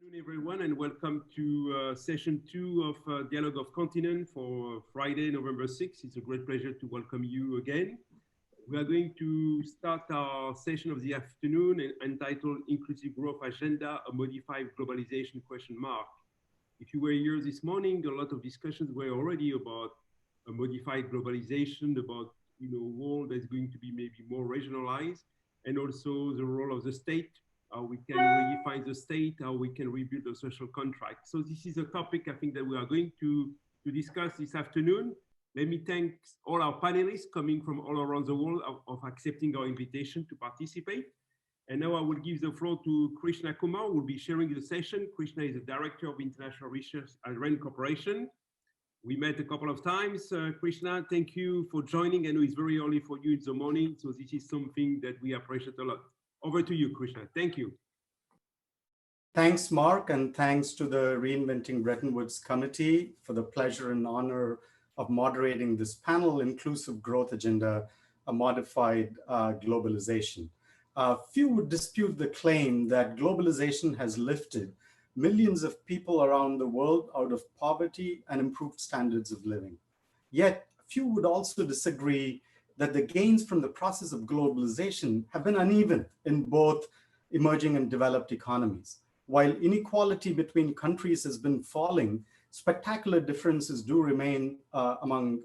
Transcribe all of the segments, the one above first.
Afternoon, everyone, and welcome to session 2 of Dialogue of Continent for Friday, November 6th. It's a great pleasure to welcome you again. We are going to start our session of the afternoon entitled Inclusive Growth Agenda, a Modified Globalization ? If you were here this morning, a lot of discussions were already about a modified globalization, about a world that's going to be maybe more regionalized, and also the role of the state. How we can redefine the state, how we can rebuild a social contract. So this is a topic I think that we are going to discuss this afternoon. Let me thank all our panelists coming from all around the world of accepting our invitation to participate. And now I will give the floor to Krishna Kumar, who will be sharing the session. Krishna is the Director of International Research at Larrain Corporation. We met a couple of times. Krishna, thank you for joining. I know it's very early for you in the morning, so this is something that we appreciate a lot. Over to you, Krishna. Thank you. Thanks, Mark, and thanks to the Reinventing Bretton Woods Committee for the pleasure and honor of moderating this panel, Inclusive Growth Agenda, a Modified Globalization. Few would dispute the claim that globalization has lifted millions of people around the world out of poverty and improved standards of living. Yet, few would also disagree that the gains from the process of globalization have been uneven in both emerging and developed economies. While inequality between countries has been falling, spectacular differences do remain among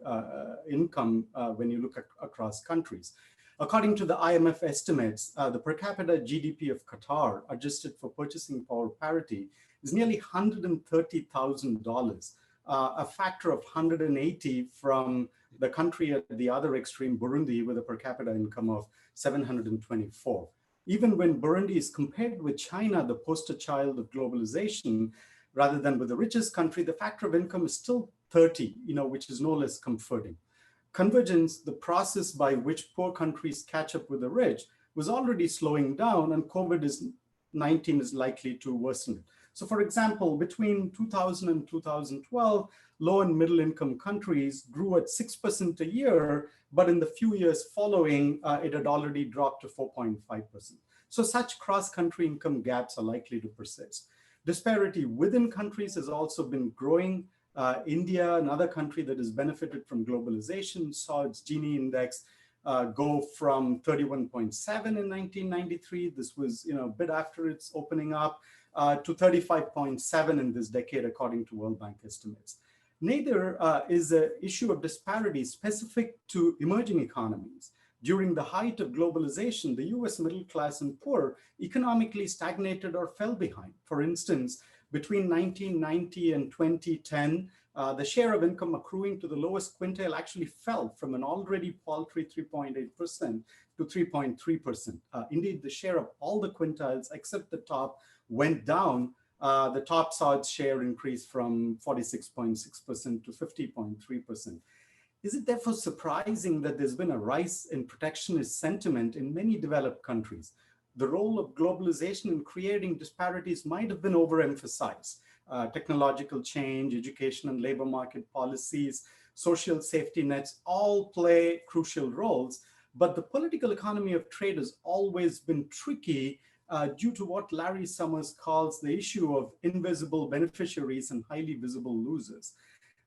income when you look across countries. According to the IMF estimates, the per capita GDP of Qatar, adjusted for purchasing power parity, is nearly $130,000, a factor of 180 from the country at the other extreme, Burundi, with a per capita income of 724. Even when Burundi is compared with China, the poster child of globalization, rather than with the richest country, the factor of income is still 30, which is no less comforting. Convergence, the process by which poor countries catch up with the rich, was already slowing down, and COVID-19 is likely to worsen it. So for example, between 2000 and 2012, low and middle income countries grew at 6% a year, but in the few years following, it had already dropped to 4.5%. So such cross-country income gaps are likely to persist. Disparity within countries has also been growing. India, another country that has benefited from globalization, saw its Gini index go from 31.7 in 1993. This was a bit after its opening up, to 35.7 in this decade, according to World Bank estimates. Neither is an issue of disparity specific to emerging economies. During the height of globalization, the US middle class and poor economically stagnated or fell behind. For instance, between 1990 and 2010, the share of income accruing to the lowest quintile actually fell from an already paltry 3.8% to 3.3%. Indeed, the share of all the quintiles except the top went down. The top saw its share increase from 46.6% to 50.3%. Is it therefore surprising that there's been a rise in protectionist sentiment in many developed countries? The role of globalization in creating disparities might have been overemphasized. Technological change, education and labor market policies, social safety nets all play crucial roles, but the political economy of trade has always been tricky due to what Larry Summers calls the issue of invisible beneficiaries and highly visible losers.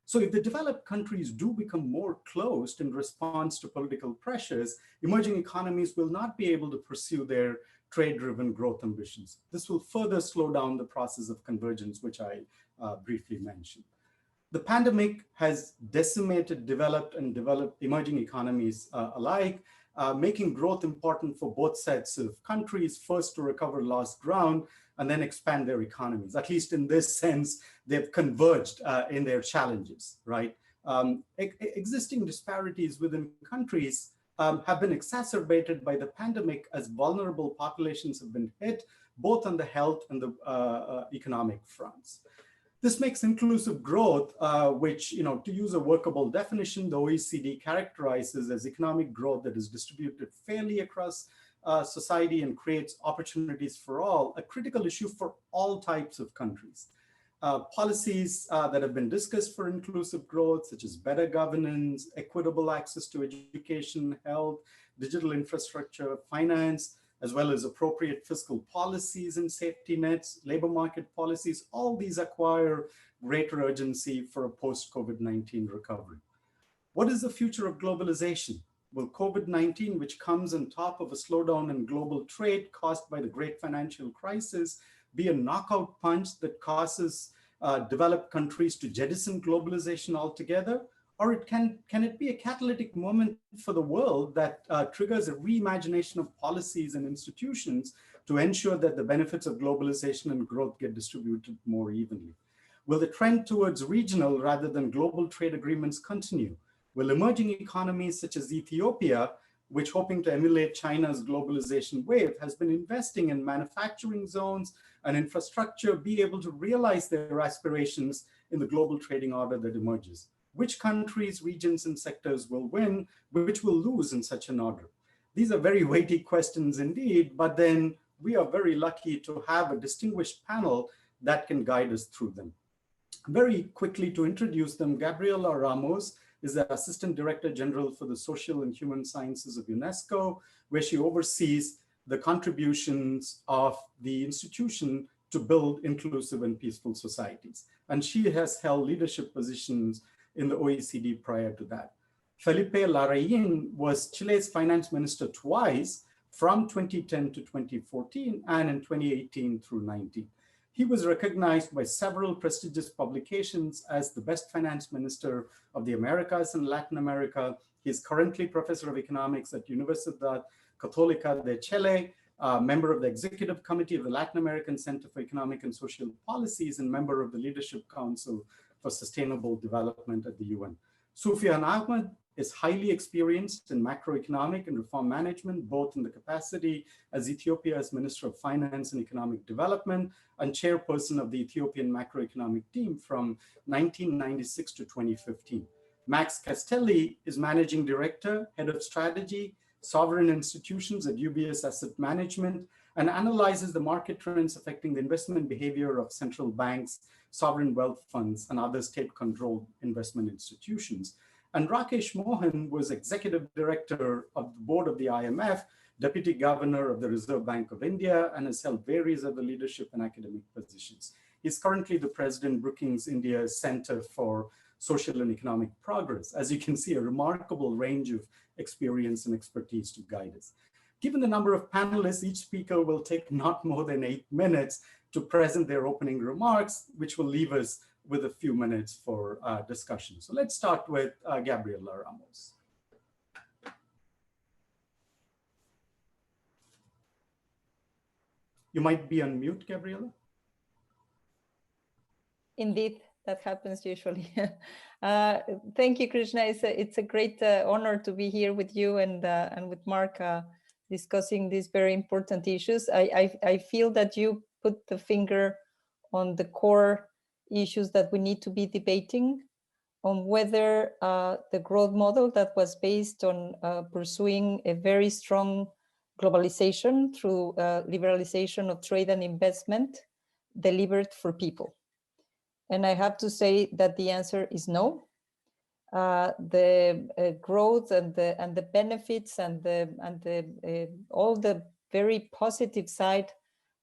So if the developed countries do become more closed in response to political pressures, emerging economies will not be able to pursue their trade-driven growth ambitions. This will further slow down the process of convergence, which I briefly mentioned. The pandemic has decimated developed and emerging economies alike, making growth important for both sets of countries, first to recover lost ground and then expand their economies. At least in this sense, they've converged in their challenges, right? Existing disparities within countries have been exacerbated by the pandemic as vulnerable populations have been hit, both on the health and the economic fronts. This makes inclusive growth, which, to use a workable definition, the OECD characterizes as economic growth that is distributed fairly across society and creates opportunities for all, a critical issue for all types of countries. Policies that have been discussed for inclusive growth, such as better governance, equitable access to education, health, digital infrastructure, finance, as well as appropriate fiscal policies and safety nets, labor market policies, all these acquire greater urgency for a post-COVID-19 recovery. What is the future of globalization? Will COVID-19, which comes on top of a slowdown in global trade caused by the great financial crisis, be a knockout punch that causes developed countries to jettison globalization altogether? Or can it be a catalytic moment for the world that triggers a reimagination of policies and institutions to ensure that the benefits of globalization and growth get distributed more evenly? Will the trend towards regional rather than global trade agreements continue? Will emerging economies such as Ethiopia, which hoping to emulate China's globalization wave, has been investing in manufacturing zones and infrastructure, be able to realize their aspirations in the global trading order that emerges? Which countries, regions, and sectors will win, which will lose in such an order? These are very weighty questions indeed, but then we are very lucky to have a distinguished panel that can guide us through them. Very quickly to introduce them, Gabriela Ramos is the Assistant Director General for the Social and Human Sciences of UNESCO, where she oversees the contributions of the institution to build inclusive and peaceful societies. And she has held leadership positions in the OECD prior to that. Felipe Larrain was Chile's finance minister twice from 2010 to 2014 and in 2018 through 19. He was recognized by several prestigious publications as the best finance minister of the Americas and Latin America. He is currently professor of economics at Universidad Catolica de Chile, member of the executive committee of the Latin American Center for Economic and Social Policies, and member of the Leadership Council for Sustainable Development at the UN. Sufian Ahmed is highly experienced in macroeconomic and reform management, both in the capacity as Ethiopia's Minister of Finance and Economic Development and chairperson of the Ethiopian macroeconomic team from 1996 to 2015. Max Castelli is Managing Director, Head of Strategy, Sovereign Institutions at UBS Asset Management, and analyzes the market trends affecting the investment behavior of central banks, sovereign wealth funds, and other state-controlled investment institutions. And Rakesh Mohan was Executive Director of the Board of the IMF, Deputy Governor of the Reserve Bank of India, and has held various other leadership and academic positions. He's currently the President Brookings India's Center for Social and Economic Progress. As you can see, a remarkable range of experience and expertise to guide us. Given the number of panelists, each speaker will take not more than 8 minutes to present their opening remarks, which will leave us with a few minutes for discussion. So let's start with Gabriela Ramos. You might be on mute, Gabriela. Indeed, that happens usually. Thank you, Krishna. It's a great honor to be here with you and with Mark discussing these very important issues. I feel that you put the finger on the core issues that we need to be debating on whether the growth model that was based on pursuing a very strong globalization through liberalization of trade and investment delivered for people. And I have to say that the answer is no. The growth and the benefits and all the very positive side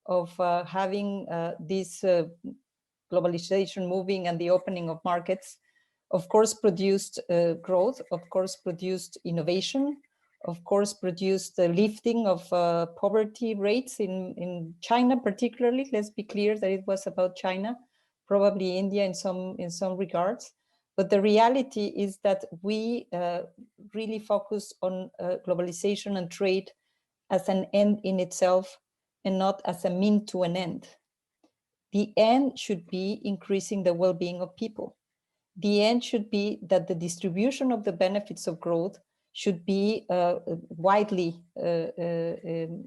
of having this globalization moving and the opening of markets, of course, produced growth, of course, produced innovation, of course, produced the lifting of poverty rates in China, particularly. Let's be clear that it was about China, probably India in some regards. But the reality is that we really focus on globalization and trade as an end in itself and not as a mean to an end. The end should be increasing the well-being of people. The end should be that the distribution of the benefits of growth should be widely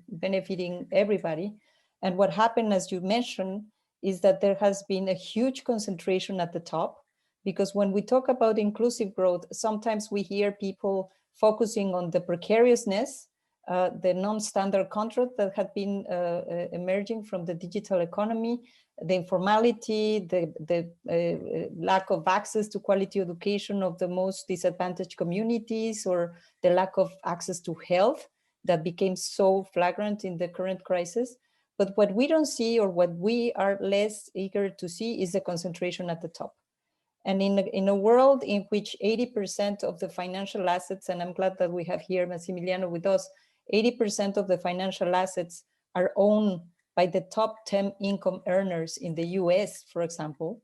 benefiting everybody. And what happened, as you mentioned, is that there has been a huge concentration at the top, because when we talk about inclusive growth, sometimes we hear people focusing on the precariousness, the non-standard contract that had been emerging from the digital economy, the informality, the lack of access to quality education of the most disadvantaged communities, or the lack of access to health. that became so flagrant in the current crisis. But what we don't see, or what we are less eager to see, is the concentration at the top. And in a world in which 80% of the financial assets, and I'm glad that we have here Massimiliano with us, 80% of the financial assets are owned by the top 10 income earners in the US, for example,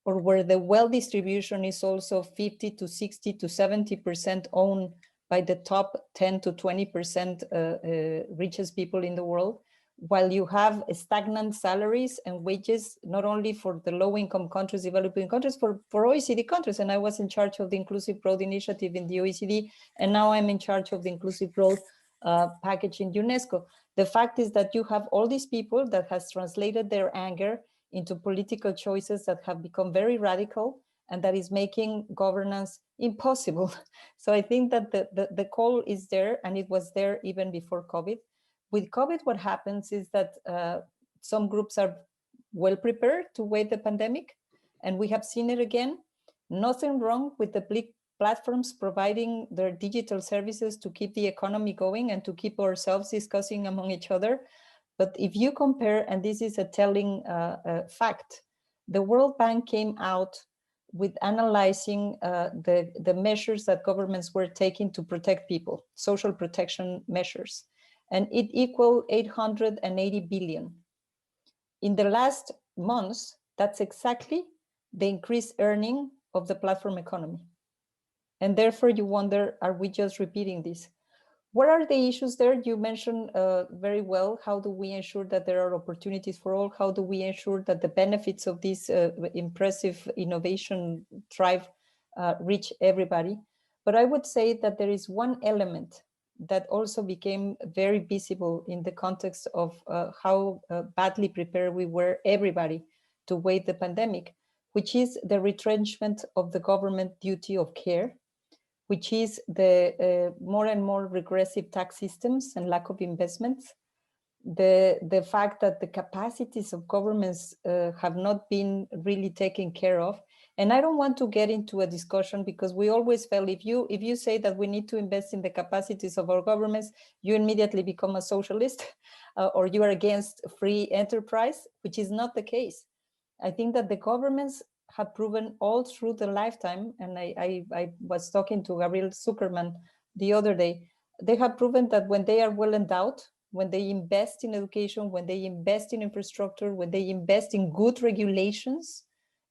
or where the wealth distribution is also 50 to 60 to 70% owned by the top 10 to 20% richest people in the world, while you have stagnant salaries and wages, not only for the low-income countries, developing countries, for OECD countries. And I was in charge of the Inclusive Growth Initiative in the OECD, and now I'm in charge of the Inclusive Growth package in UNESCO. The fact is that you have all these people that has translated their anger into political choices that have become very radical, and that is making governance impossible. So I think that the call is there, and it was there even before COVID. With COVID, what happens is that some groups are well prepared to wait the pandemic, and we have seen it again. Nothing wrong with the big platforms providing their digital services to keep the economy going and to keep ourselves discussing among each other. But if you compare, and this is a telling fact, the World Bank came out with analyzing the measures that governments were taking to protect people, social protection measures, and it equaled 880 billion. In the last months, that's exactly the increased earning of the platform economy. And therefore you wonder, are we just repeating this? What are the issues there? You mentioned very well, how do we ensure that there are opportunities for all? How do we ensure that the benefits of this impressive innovation drive reach everybody? But I would say that there is one element that also became very visible in the context of how badly prepared we were, everybody, to wait the pandemic, which is the retrenchment of the government duty of care, which is the more and more regressive tax systems and lack of investments, the fact that the capacities of governments have not been really taken care of. And I don't want to get into a discussion, because we always felt if you say that we need to invest in the capacities of our governments, you immediately become a socialist or you are against free enterprise, which is not the case. I think that the governments have proven all through the lifetime, and I was talking to Gabriela Zuckerman the other day, they have proven that when they are well endowed, when they invest in education, when they invest in infrastructure, when they invest in good regulations,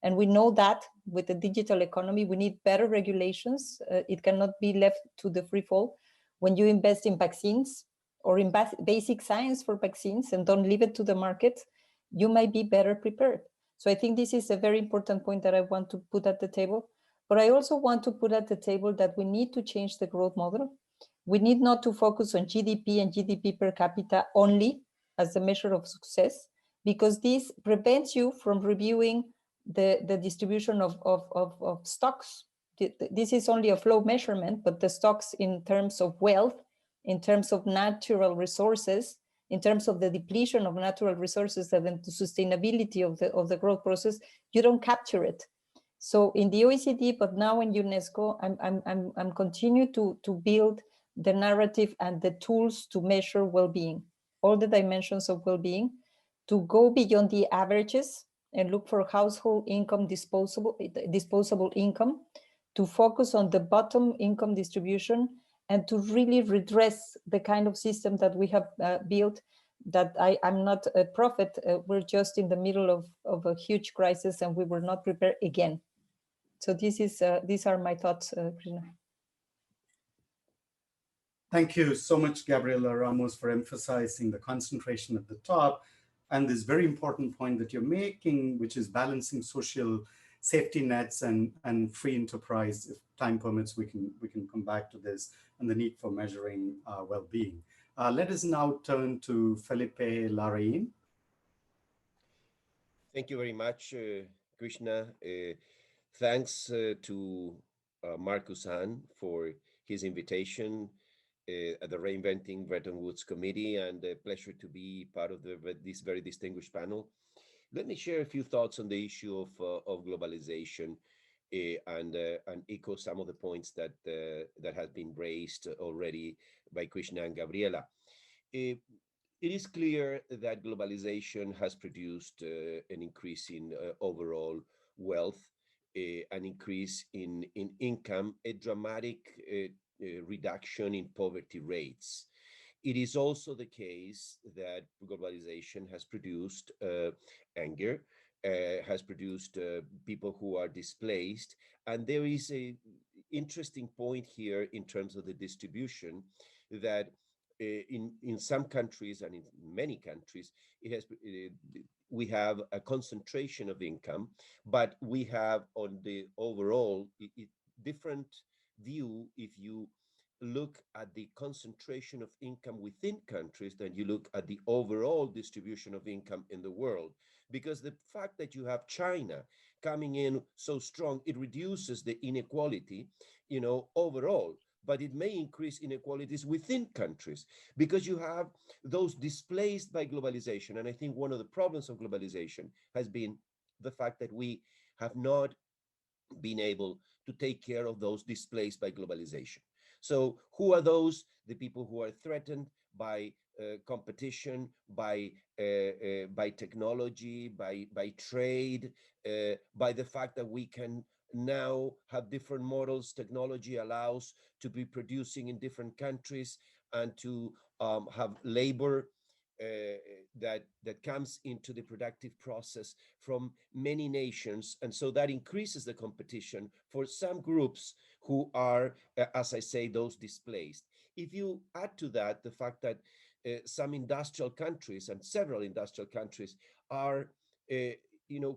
and we know that with the digital economy, we need better regulations. It cannot be left to the free fall. When you invest in vaccines or in basic science for vaccines and don't leave it to the market, you might be better prepared. So I think this is a very important point that I want to put at the table. But I also want to put at the table that we need to change the growth model. We need not to focus on GDP and GDP per capita only as the measure of success, because this prevents you from reviewing the distribution of stocks. This is only a flow measurement, but the stocks in terms of wealth, in terms of natural resources, in terms of the depletion of natural resources and the sustainability of the growth process, you don't capture it. So in the OECD, but now in UNESCO, I'm continue to build the narrative and the tools to measure well-being, all the dimensions of well-being, to go beyond the averages and look for household income, disposable income, to focus on the bottom income distribution, and to really redress the kind of system that we have built, that I'm not a prophet. We're just in the middle of a huge crisis and we were not prepared again. So these are my thoughts, Krishna. Thank you so much, Gabriela Ramos, for emphasizing the concentration at the top and this very important point that you're making, which is balancing social safety nets and free enterprise. If time permits, we can come back to this, and the need for measuring well-being. Let us now turn to Felipe Larrain. Thank you very much, Krishna. Thanks to Marcus Hahn for his invitation at the Reinventing Bretton Woods Committee, and a pleasure to be part of this very distinguished panel. Let me share a few thoughts on the issue of globalization. and echo some of the points that that have been raised already by Krishna and Gabriela. It is clear that globalization has produced an increase in overall wealth, an increase in income, a dramatic reduction in poverty rates. It is also the case that globalization has produced anger, has produced people who are displaced. And there is a interesting point here in terms of the distribution that in some countries and in many countries, we have a concentration of income, but we have on the overall different view if you look at the concentration of income within countries than you look at the overall distribution of income in the world. Because the fact that you have China coming in so strong, it reduces the inequality, overall, but it may increase inequalities within countries because you have those displaced by globalization. And I think one of the problems of globalization has been the fact that we have not been able to take care of those displaced by globalization. So who are those? The people who are threatened by competition, by technology, by trade, by the fact that we can now have different models. Technology allows to be producing in different countries and to have labor that comes into the productive process from many nations. And so that increases the competition for some groups who are, as I say, those displaced. If you add to that the fact that some industrial countries and several industrial countries are,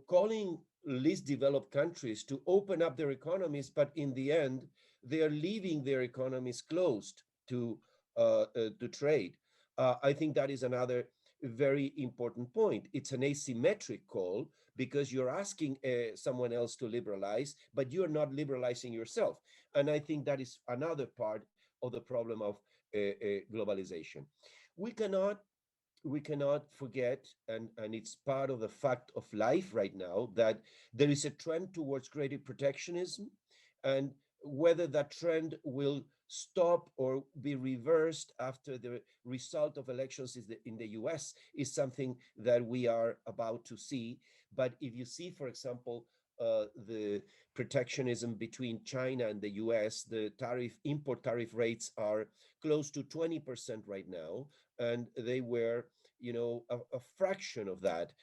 calling least developed countries to open up their economies, but in the end, they are leaving their economies closed to trade. I think that is another very important point. It's an asymmetric call because you're asking someone else to liberalize, but you're not liberalizing yourself. And I think that is another part of the problem of globalization. We cannot forget, and it's part of the fact of life right now, that there is a trend towards greater protectionism, and whether that trend will stop or be reversed after the result of elections in the US is something that we are about to see. But if you see, for example, the protectionism between China and the US, the import tariff rates are close to 20% right now, and they were a fraction of that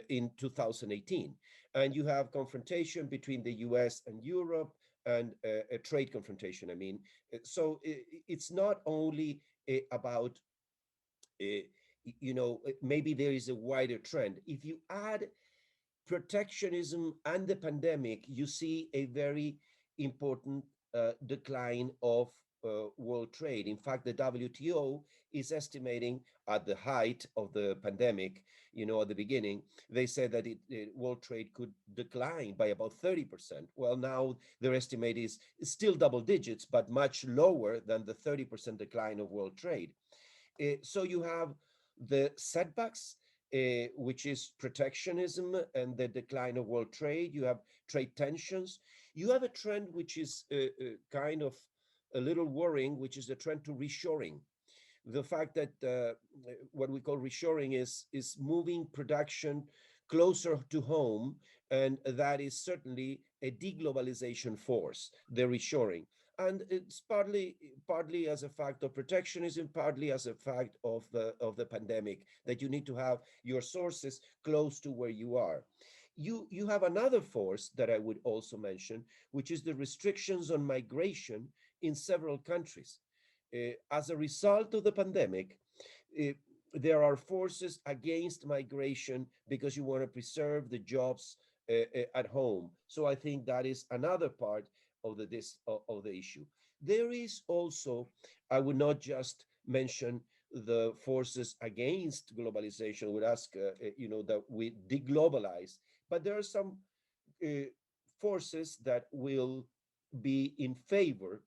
in 2018. And you have confrontation between the US and Europe, and a trade confrontation. I mean, so it's not only about, maybe there is a wider trend. If you add protectionism and the pandemic, you see a very important decline of world trade. In fact, the WTO is estimating at the height of the pandemic, at the beginning, they said that world trade could decline by about 30%. Well, now their estimate is still double digits, but much lower than the 30% decline of world trade. So you have the setbacks, which is protectionism and the decline of world trade. You have trade tensions. You have a trend which is kind of a little worrying, which is the trend to reshoring. The fact that what we call reshoring is moving production closer to home, and that is certainly a deglobalization force, the reshoring. And it's partly as a fact of protectionism, partly as a fact of the pandemic, that you need to have your sources close to where you are. You have another force that I would also mention, which is the restrictions on migration in several countries. As a result of the pandemic, there are forces against migration because you want to preserve the jobs at home. So I think that is another part of the issue. There is also, I would not just mention the forces against globalization, would ask, that we deglobalize, but there are some forces that will be in favor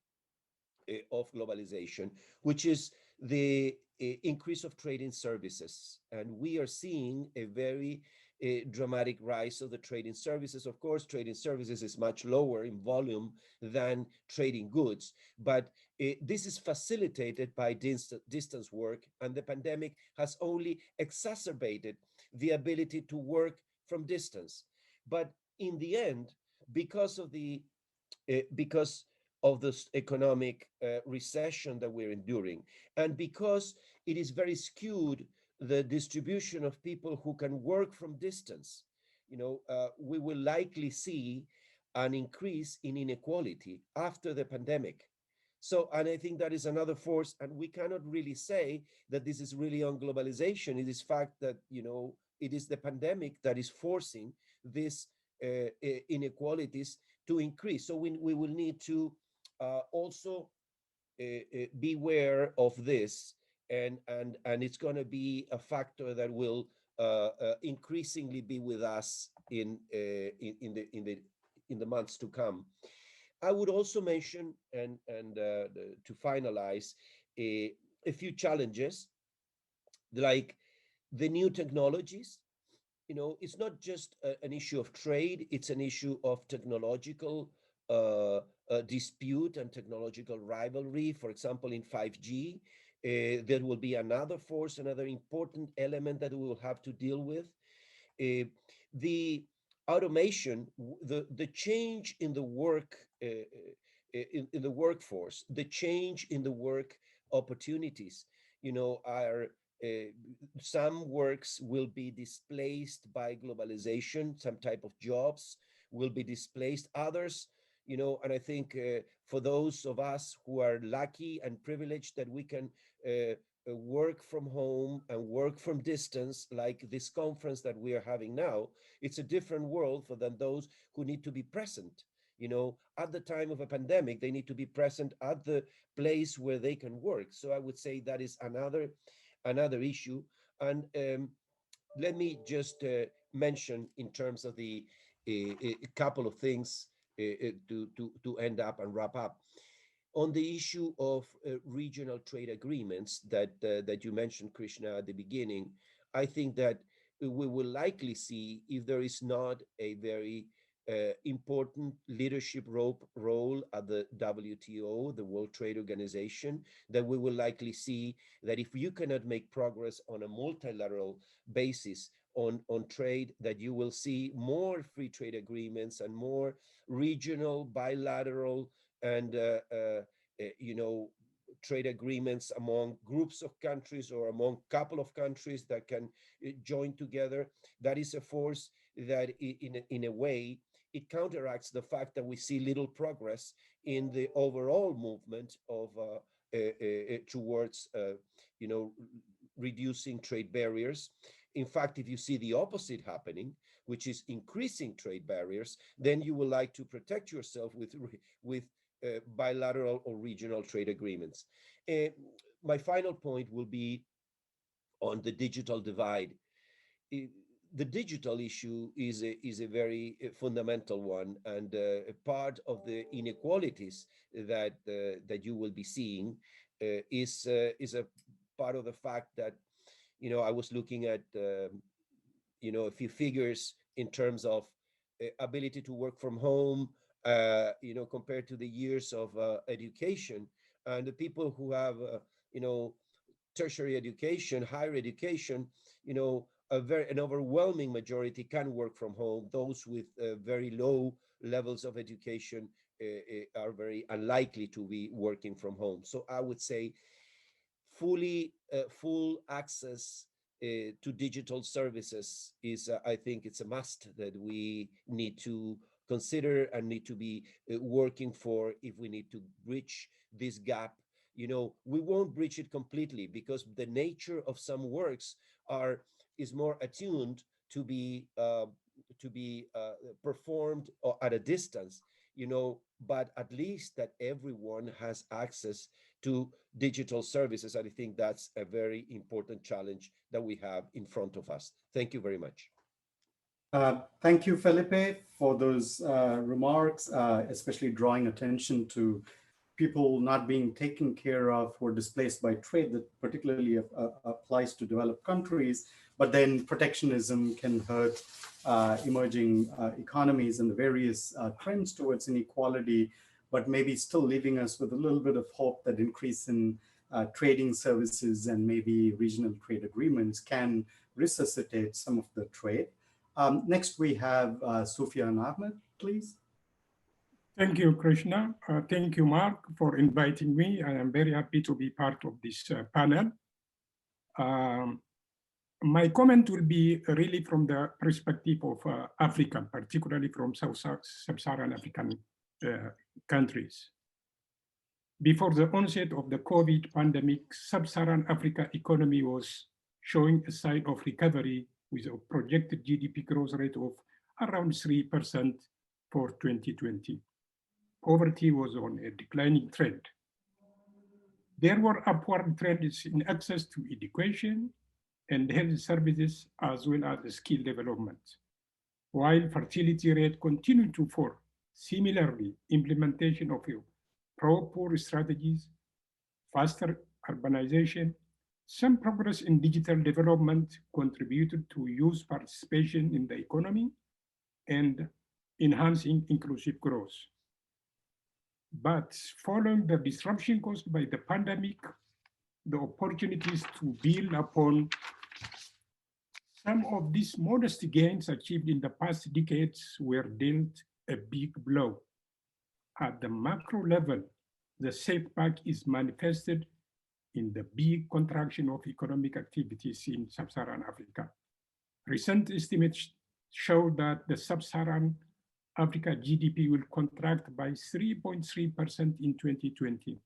of globalization, which is the increase of trade in services. And we are seeing a very a dramatic rise of the trade in services. Of course, trade in services is much lower in volume than trading goods, but this is facilitated by distance work, and the pandemic has only exacerbated the ability to work from distance. But in the end, because of this economic recession that we're enduring, and because it is very skewed, the distribution of people who can work from distance, we will likely see an increase in inequality after the pandemic. So, and I think that is another force, and we cannot really say that this is really on globalization. It is fact that, it is the pandemic that is forcing these inequalities to increase. So we will need to also beware of this, and it's going to be a factor that will increasingly be with us in the months to come. I would also mention, and to finalize, a few challenges, like the new technologies. It's not just an issue of trade, it's an issue of technological dispute and technological rivalry. For example, in 5G, there will be another force, another important element that we will have to deal with. The automation, the change in the work, in the workforce, the change in the work opportunities, are some works will be displaced by globalization, some type of jobs will be displaced, others, and I think for those of us who are lucky and privileged that we can work from home and work from distance, like this conference that we are having now, it's a different world for than those who need to be present. At the time of a pandemic, they need to be present at the place where they can work. So I would say that is another issue. And let me just mention, in terms of the a couple of things to end up and wrap up. On the issue of regional trade agreements that you mentioned, Krishna, at the beginning, I think that we will likely see, if there is not a very important leadership role at the WTO, the World Trade Organization, that we will likely see that if you cannot make progress on a multilateral basis on trade, that you will see more free trade agreements and more regional, bilateral, and trade agreements among groups of countries or among a couple of countries that can join together. That is a force that in a way, it counteracts the fact that we see little progress in the overall movement of towards reducing trade barriers. In fact, if you see the opposite happening, which is increasing trade barriers, then you will like to protect yourself with bilateral or regional trade agreements. My final point will be on the digital divide. The digital issue is a very fundamental one, and a part of the inequalities that you will be seeing is a part of the fact that I was looking at a few figures in terms of ability to work from home, compared to the years of education, and the people who have tertiary education, higher education, an overwhelming majority can work from home. Those with very low levels of education are very unlikely to be working from home. So I would say full access to digital services is, I think it's a must that we need to consider and need to be working for if we need to bridge this gap. We won't bridge it completely, because the nature of some works is more attuned to be performed at a distance, but at least that everyone has access to digital services. And I think that's a very important challenge that we have in front of us. Thank you very much. Thank you, Felipe, for those remarks, especially drawing attention to people not being taken care of or displaced by trade, that particularly applies to developed countries. but then protectionism can hurt emerging economies and the various trends towards inequality, but maybe still leaving us with a little bit of hope that increase in trading services and maybe regional trade agreements can resuscitate some of the trade. Next, we have Sufian Ahmed, please. Thank you, Krishna. Thank you, Mark, for inviting me. I am very happy to be part of this panel. My comment will be really from the perspective of Africa, particularly from sub-Saharan African countries. Before the onset of the COVID pandemic, sub-Saharan Africa economy was showing a sign of recovery with a projected GDP growth rate of around 3% for 2020. Poverty was on a declining trend. There were upward trends in access to education and health services, as well as skill development, while fertility rate continued to fall. Similarly, implementation of pro-poor strategies, faster urbanization, some progress in digital development contributed to youth participation in the economy and enhancing inclusive growth. But following the disruption caused by the pandemic, the opportunities to build upon some of these modest gains achieved in the past decades were dealt a big blow. At the macro level, the setback is manifested in the big contraction of economic activities in sub-Saharan Africa. Recent estimates show that the sub-Saharan Africa GDP will contract by 3.3% in 2020.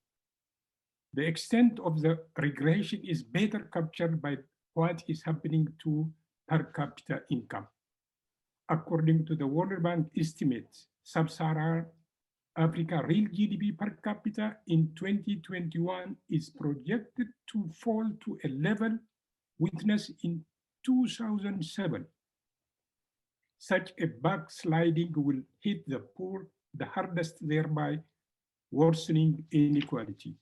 The extent of the regression is better captured by what is happening to per capita income. According to the World Bank estimates, sub-Saharan Africa real GDP per capita in 2021 is projected to fall to a level witnessed in 2007. Such a backsliding will hit the poor the hardest, thereby worsening inequality.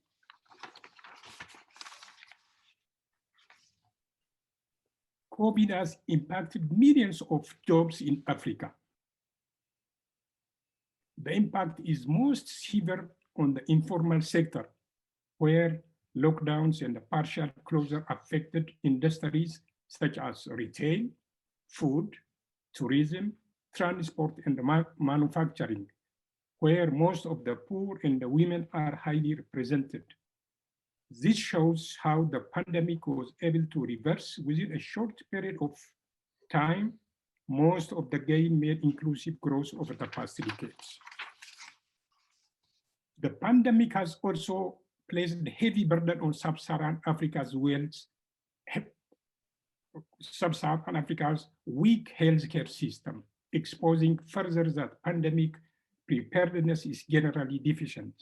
COVID has impacted millions of jobs in Africa. The impact is most severe on the informal sector, where lockdowns and the partial closure affected industries such as retail, food, tourism, transport, and manufacturing, where most of the poor and the women are highly represented. This shows how the pandemic was able to reverse within a short period of time most of the gain made inclusive growth over the past decades. The pandemic has also placed a heavy burden on sub-Saharan Africa's sub-Saharan Africa's weak healthcare system, exposing further that pandemic preparedness is generally deficient.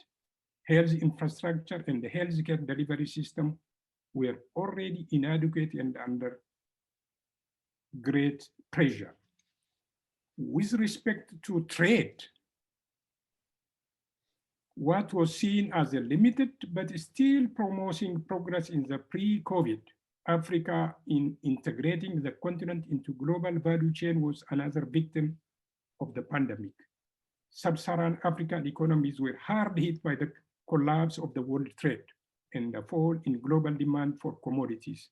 Health infrastructure and the healthcare delivery system were already inadequate and under great pressure. With respect to trade, what was seen as a limited but still promising progress in the pre-COVID Africa in integrating the continent into global value chain was another victim of the pandemic. Sub-Saharan African economies were hard hit by the collapse of the world trade and the fall in global demand for commodities,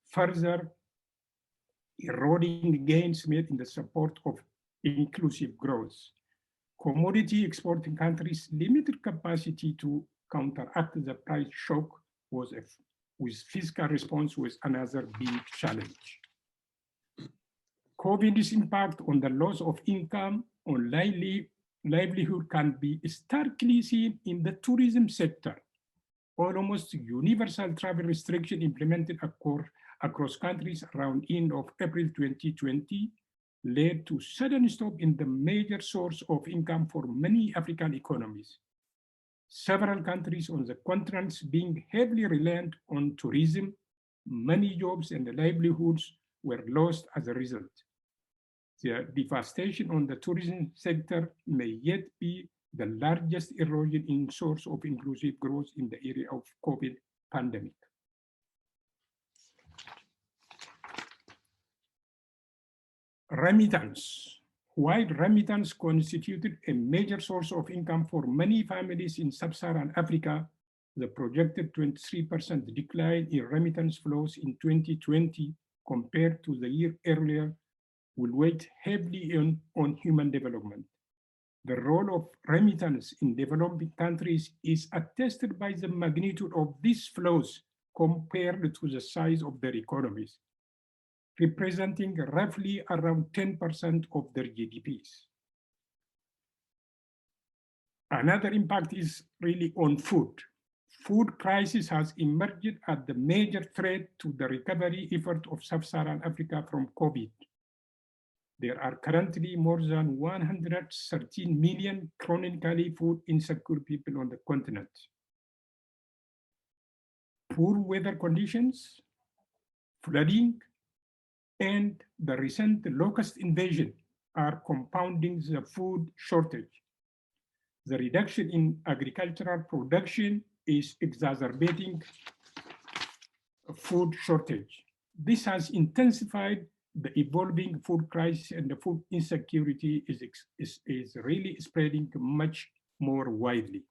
further eroding gains made in the support of inclusive growth. Commodity exporting countries' limited capacity to counteract the price shock with fiscal response was another big challenge. COVID's impact on the loss of income on livelihood can be starkly seen in the tourism sector. Almost universal travel restriction implemented across countries around end of April 2020 led to sudden stop in the major source of income for many African economies. Several countries on the continent being heavily reliant on tourism, many jobs and livelihoods were lost as a result. The devastation on the tourism sector may yet be the largest erosion in source of inclusive growth in the area of COVID pandemic. Remittance. While remittance constituted a major source of income for many families in sub-Saharan Africa, the projected 23% decline in remittance flows in 2020 compared to the year earlier will weigh heavily on human development. The role of remittance in developing countries is attested by the magnitude of these flows compared to the size of their economies, representing roughly around 10% of their GDPs. Another impact is really on food. Food crisis has emerged as the major threat to the recovery effort of sub-Saharan Africa from COVID. There are currently more than 113 million chronically food insecure people on the continent. Poor weather conditions, flooding, and the recent locust invasion are compounding the food shortage. The reduction in agricultural production is exacerbating a food shortage. This has intensified the evolving food crisis, and the food insecurity is really spreading much more widely.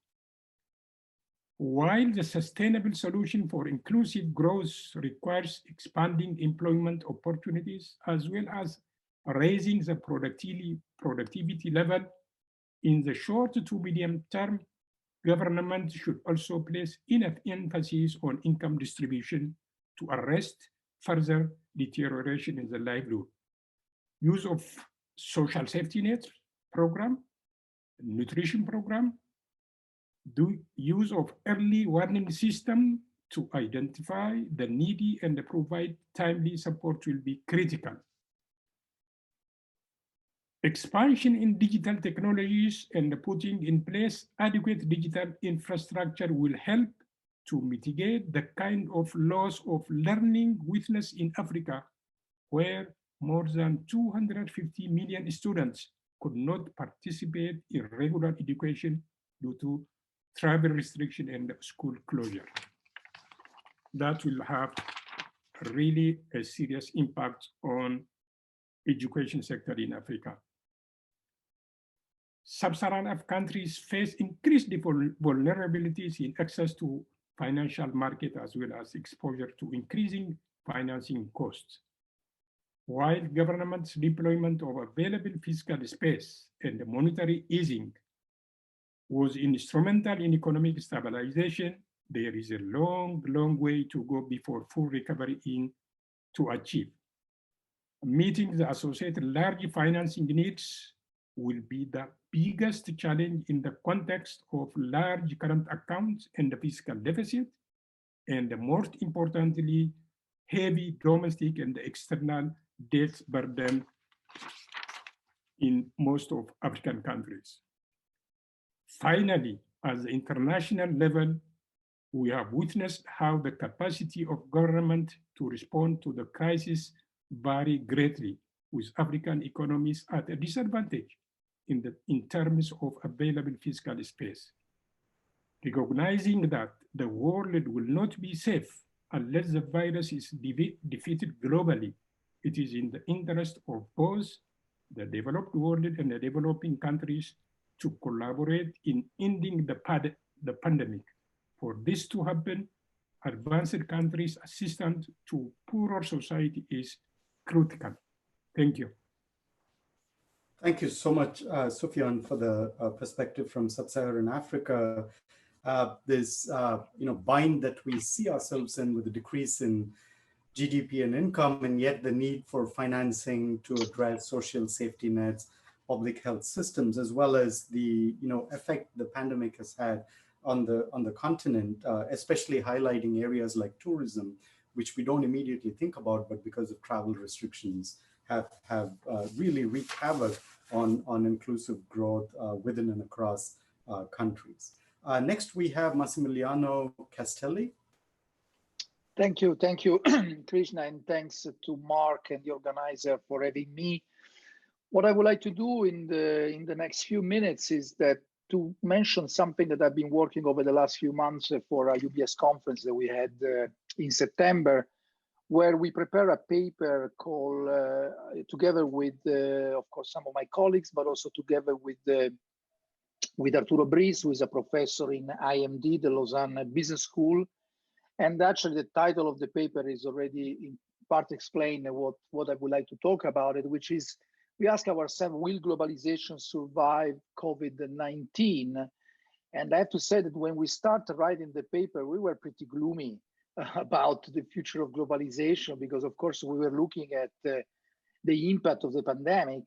While the sustainable solution for inclusive growth requires expanding employment opportunities as well as raising the productivity level, in the short to medium term, government should also place enough emphasis on income distribution to arrest further deterioration in the livelihood. Use of social safety net program, nutrition program, use of early warning system to identify the needy and provide timely support will be critical. Expansion in digital technologies and putting in place adequate digital infrastructure will help to mitigate the kind of loss of learning witnessed in Africa, where more than 250 million students could not participate in regular education due to travel restriction and school closure. That will have really a serious impact on education sector in Africa. Sub-Saharan African countries face increased vulnerabilities in access to financial market as well as exposure to increasing financing costs. While government's deployment of available fiscal space and monetary easing was instrumental in economic stabilization, there is a long, long way to go before full recovery to achieve. Meeting the associated large financing needs will be the biggest challenge in the context of large current accounts and the fiscal deficit, and most importantly, heavy domestic and external debt burden in most of African countries. Finally, at the international level, we have witnessed how the capacity of government to respond to the crisis vary greatly, with African economies at a disadvantage in terms of available fiscal space. Recognizing that the world will not be safe unless the virus is defeated globally, it is in the interest of both the developed world and the developing countries to collaborate in ending the pandemic. For this to happen, advanced countries' assistance to poorer society is critical. Thank you. Thank you so much, Sufian, for the perspective from Sub-Saharan Africa. This bind that we see ourselves in with the decrease in GDP and income, and yet the need for financing to address social safety nets, public health systems, as well as the effect the pandemic has had on the continent, especially highlighting areas like tourism, which we don't immediately think about, but because of travel restrictions have really wreaked havoc on inclusive growth within and across countries. Next, we have Massimiliano Castelli. Thank you, Krishna, and thanks to Mark and the organizer for having me. What I would like to do in the next few minutes is that to mention something that I've been working over the last few months for a UBS conference that we had in September where we prepare a paper called, together with, of course, some of my colleagues, but also together with Arturo Briz, who is a professor in IMD, the Lausanne Business School. And actually the title of the paper is already in part explain what I would like to talk about it, which is, we ask ourselves, will globalization survive COVID-19? And I have to say that when we started writing the paper, we were pretty gloomy about the future of globalization, because of course we were looking at the impact of the pandemic.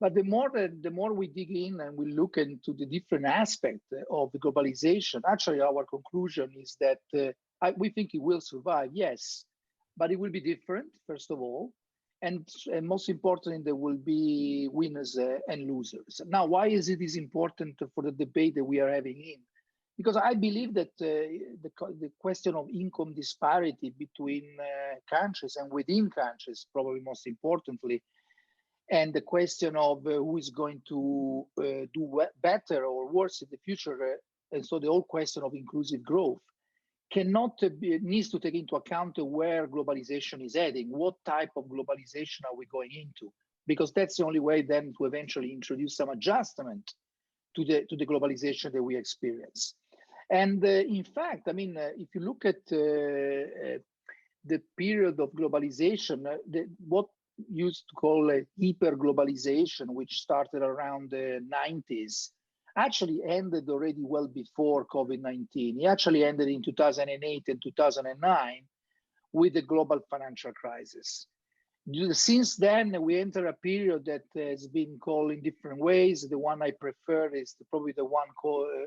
But the more we dig in and we look into the different aspects of the globalization, actually our conclusion is that we think it will survive, yes, but it will be different, first of all. And most importantly, there will be winners and losers. Now, why is it important for the debate that we are having in? Because I believe that the question of income disparity between countries and within countries, probably most importantly, and the question of who is going to do better or worse in the future, and so the whole question of inclusive growth, needs to take into account where globalization is heading. What type of globalization are we going into? Because that's the only way then to eventually introduce some adjustment to the globalization that we experience. And in fact, I mean, if you look at the period of globalization, what used to call hyper-globalization, which started around the 90s, actually ended already well before COVID-19. It actually ended in 2008 and 2009 with the global financial crisis. Since then, we enter a period that has been called in different ways. The one I prefer is probably the one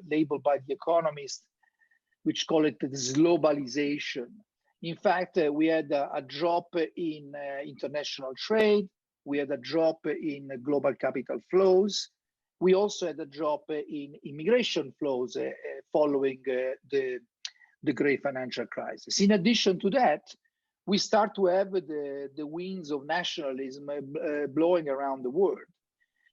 labeled by The Economist, which call it the globalization. In fact, we had a drop in international trade. We had a drop in global capital flows. We also had a drop in immigration flows following the great financial crisis. In addition to that, we start to have the winds of nationalism blowing around the world.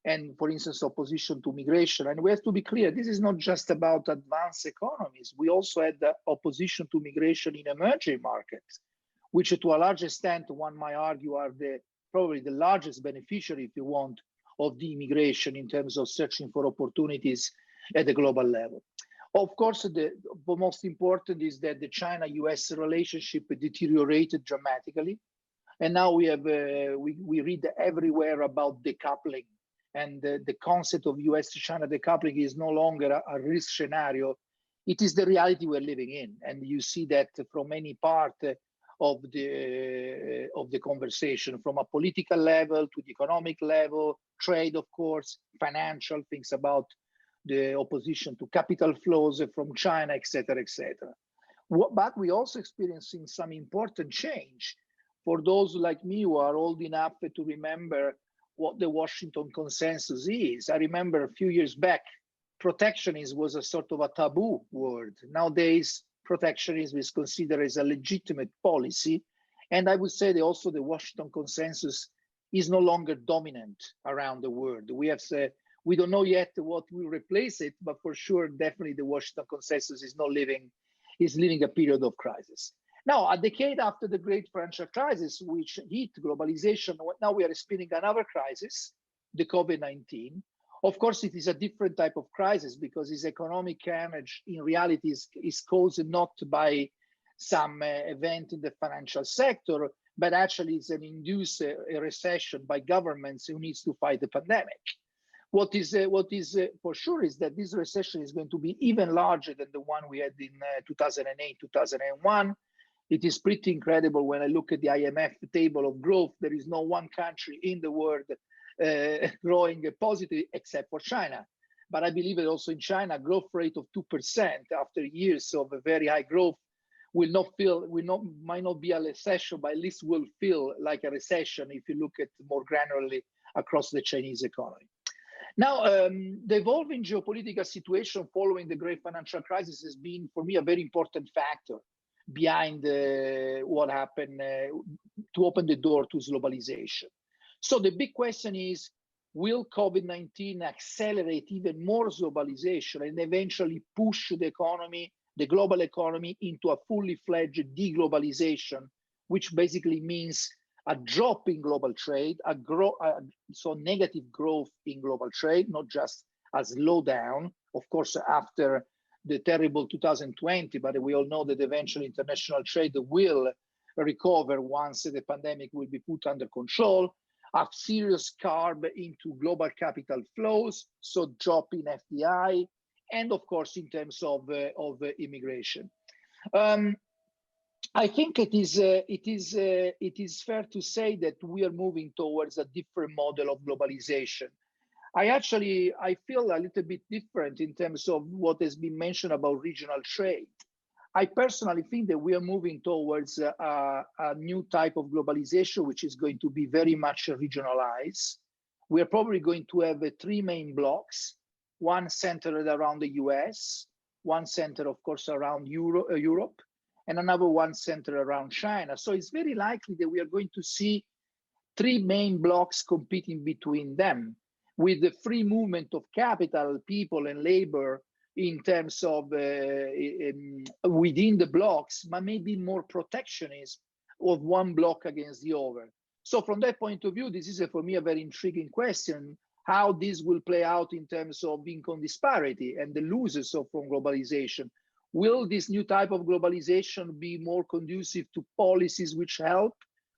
And for instance, opposition to migration. And we have to be clear, this is not just about advanced economies. We also had the opposition to migration in emerging markets, which to a large extent, one might argue, are probably the largest beneficiary, if you want, of the immigration in terms of searching for opportunities at the global level. Of course, the most important is that the China-US relationship deteriorated dramatically. And now we read everywhere about decoupling. And the concept of US-China decoupling is no longer a risk scenario. It is the reality we're living in. And you see that from any part of the conversation, from a political level to the economic level, trade, of course, financial, things about the opposition to capital flows from China, et cetera, et cetera. But we're also experiencing some important change. For those like me who are old enough to remember what the Washington Consensus is, I remember a few years back, protectionism was a sort of a taboo word. Nowadays, protectionism is considered as a legitimate policy. And I would say that also the Washington Consensus is no longer dominant around the world. We don't know yet what will replace it, but for sure, definitely the Washington Consensus is living a period of crisis. Now, a decade after the great financial crisis, which hit globalization, now we are experiencing another crisis, the COVID-19. Of course, it is a different type of crisis because its economic damage in reality is caused not by some event in the financial sector, but actually it's an induced a recession by governments who needs to fight the pandemic. What is for sure is that this recession is going to be even larger than the one we had in 2008, 2001. It is pretty incredible when I look at the IMF table of growth. There is no one country in the world growing positive except for China. But I believe that also in China, growth rate of 2% after years of a very high growth might not be a recession, but at least will feel like a recession if you look at more granularly across the Chinese economy. Now, the evolving geopolitical situation following the great financial crisis has been, for me, a very important factor behind what happened to open the door to globalization. So the big question is, will COVID-19 accelerate even more globalization and eventually push the global economy into a fully fledged deglobalization which basically means a drop in global trade, so negative growth in global trade, not just a slowdown, of course, after the terrible 2020, but we all know that eventually international trade will recover once the pandemic will be put under control, a serious carb into global capital flows, so drop in FDI, and of course, in terms of immigration. I think it is fair to say that we are moving towards a different model of globalization. I feel a little bit different in terms of what has been mentioned about regional trade. I personally think that we are moving towards a new type of globalization, which is going to be very much regionalized. We are probably going to have three main blocks, one centered around the US, one centered, of course, around Europe, and another one centered around China. So it's very likely that we are going to see three main blocks competing between them, with the free movement of capital, people, and labor in terms of within the blocks, but maybe more protectionism of one block against the other. So from that point of view, this is for me a very intriguing question, how this will play out in terms of income disparity and the losers from globalization. Will this new type of globalization be more conducive to policies which help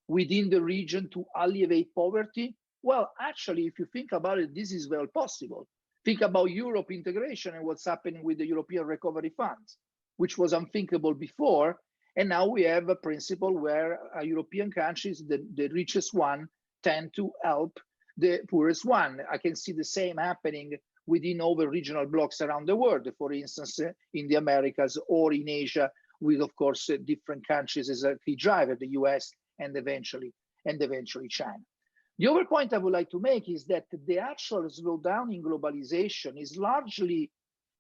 within the region to alleviate poverty? Well, actually, if you think about it, this is well possible. Think about Europe integration and what's happening with the European Recovery Funds, which was unthinkable before. And now we have a principle where European countries, the richest one, tend to help the poorest one. I can see the same happening within other regional blocks around the world, for instance, in the Americas or in Asia, with, of course, different countries as a key driver, the US and eventually China. The other point I would like to make is that the actual slowdown in globalization is largely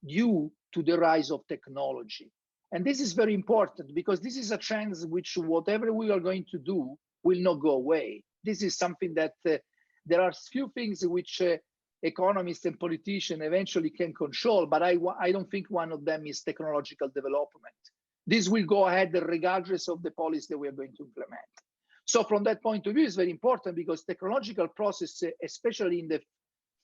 due to the rise of technology. And this is very important because this is a trend which whatever we are going to do will not go away. This is something that there are few things which economists and politicians eventually can control, but I don't think one of them is technological development. This will go ahead regardless of the policy that we are going to implement. So from that point of view, it's very important because technological process, especially in the